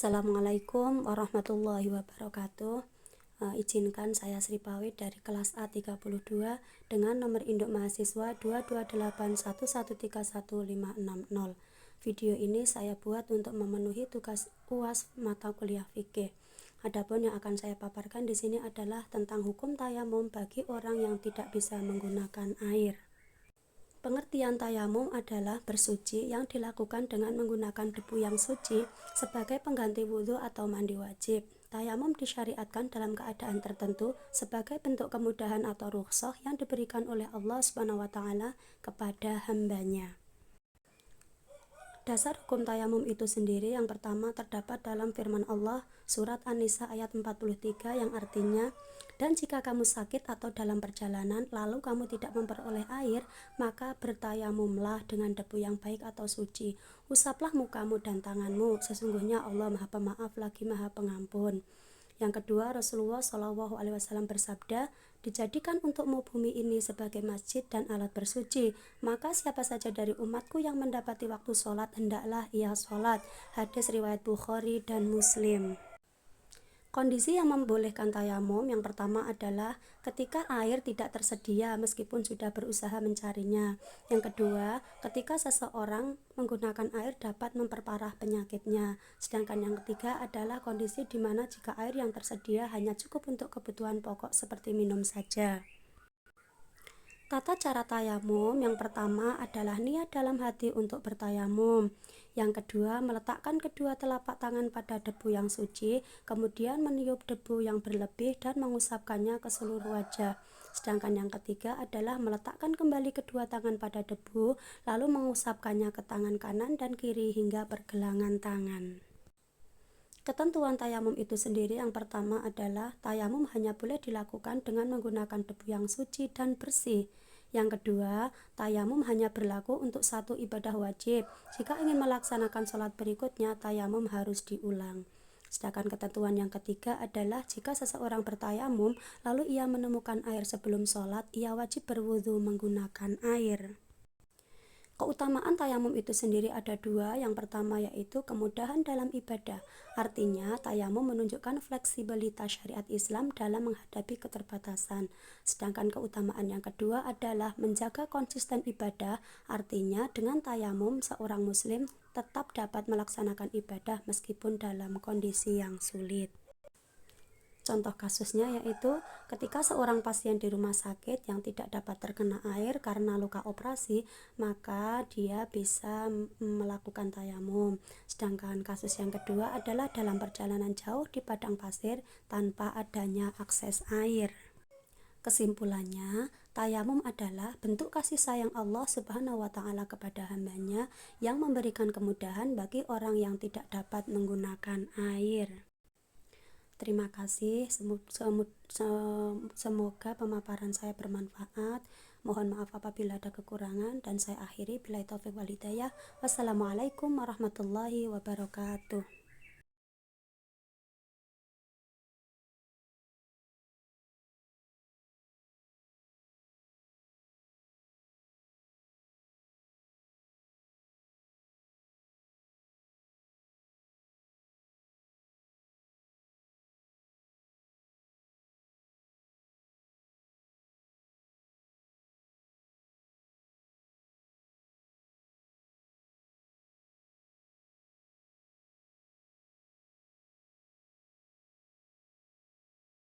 Assalamualaikum warahmatullahi wabarakatuh. Izinkan saya Sri Pawit dari kelas A32 dengan nomor induk mahasiswa 228113150. Video ini saya buat untuk memenuhi tugas UAS mata kuliah fikih. Adapun yang akan saya paparkan di sini adalah tentang hukum tayamum bagi orang yang tidak bisa menggunakan air. Pengertian tayamum adalah bersuci yang dilakukan dengan menggunakan debu yang suci sebagai pengganti wudhu atau mandi wajib. Tayamum disyariatkan dalam keadaan tertentu sebagai bentuk kemudahan atau rukhsah yang diberikan oleh Allah SWT kepada hambanya. Dasar hukum tayamum itu sendiri yang pertama terdapat dalam firman Allah surat An-Nisa ayat 43 yang artinya, dan jika kamu sakit atau dalam perjalanan lalu kamu tidak memperoleh air, maka bertayamumlah dengan debu yang baik atau suci. Usaplah mukamu dan tanganmu, sesungguhnya Allah Maha Pemaaf lagi Maha Pengampun. Yang kedua, Rasulullah SAW bersabda, dijadikan untukmu bumi ini sebagai masjid dan alat bersuci, maka siapa saja dari umatku yang mendapati waktu sholat, hendaklah ia sholat. Hadis riwayat Bukhari dan Muslim. Kondisi yang membolehkan tayamum yang pertama adalah ketika air tidak tersedia meskipun sudah berusaha mencarinya. Yang kedua, ketika seseorang menggunakan air dapat memperparah penyakitnya. Sedangkan yang ketiga adalah kondisi di mana jika air yang tersedia hanya cukup untuk kebutuhan pokok seperti minum saja. Tata cara tayamum yang pertama adalah niat dalam hati untuk bertayamum. Yang kedua, meletakkan kedua telapak tangan pada debu yang suci, kemudian meniup debu yang berlebih dan mengusapkannya ke seluruh wajah. Sedangkan yang ketiga adalah meletakkan kembali kedua tangan pada debu, lalu mengusapkannya ke tangan kanan dan kiri hingga pergelangan tangan. Ketentuan tayamum itu sendiri yang pertama adalah tayamum hanya boleh dilakukan dengan menggunakan debu yang suci dan bersih. Yang kedua, tayamum hanya berlaku untuk satu ibadah wajib. Jika ingin melaksanakan sholat berikutnya, tayamum harus diulang. Sedangkan ketentuan yang ketiga adalah jika seseorang bertayamum lalu ia menemukan air sebelum sholat, ia wajib berwudu menggunakan air. Keutamaan tayamum itu sendiri ada dua. Yang pertama yaitu kemudahan dalam ibadah. Artinya tayamum menunjukkan fleksibilitas syariat Islam dalam menghadapi keterbatasan. Sedangkan keutamaan yang kedua adalah menjaga konsisten ibadah. Artinya dengan tayamum seorang muslim tetap dapat melaksanakan ibadah meskipun dalam kondisi yang sulit. Contoh kasusnya yaitu ketika seorang pasien di rumah sakit yang tidak dapat terkena air karena luka operasi, maka dia bisa melakukan tayamum. Sedangkan kasus yang kedua adalah dalam perjalanan jauh di padang pasir tanpa adanya akses air. Kesimpulannya, tayamum adalah bentuk kasih sayang Allah Subhanahu wa Ta'ala kepada hambanya yang memberikan kemudahan bagi orang yang tidak dapat menggunakan air. Terima kasih, semoga pemaparan saya bermanfaat. Mohon maaf apabila ada kekurangan dan saya akhiri billahi taufiq wal hidayah. Wassalamualaikum warahmatullahi wabarakatuh.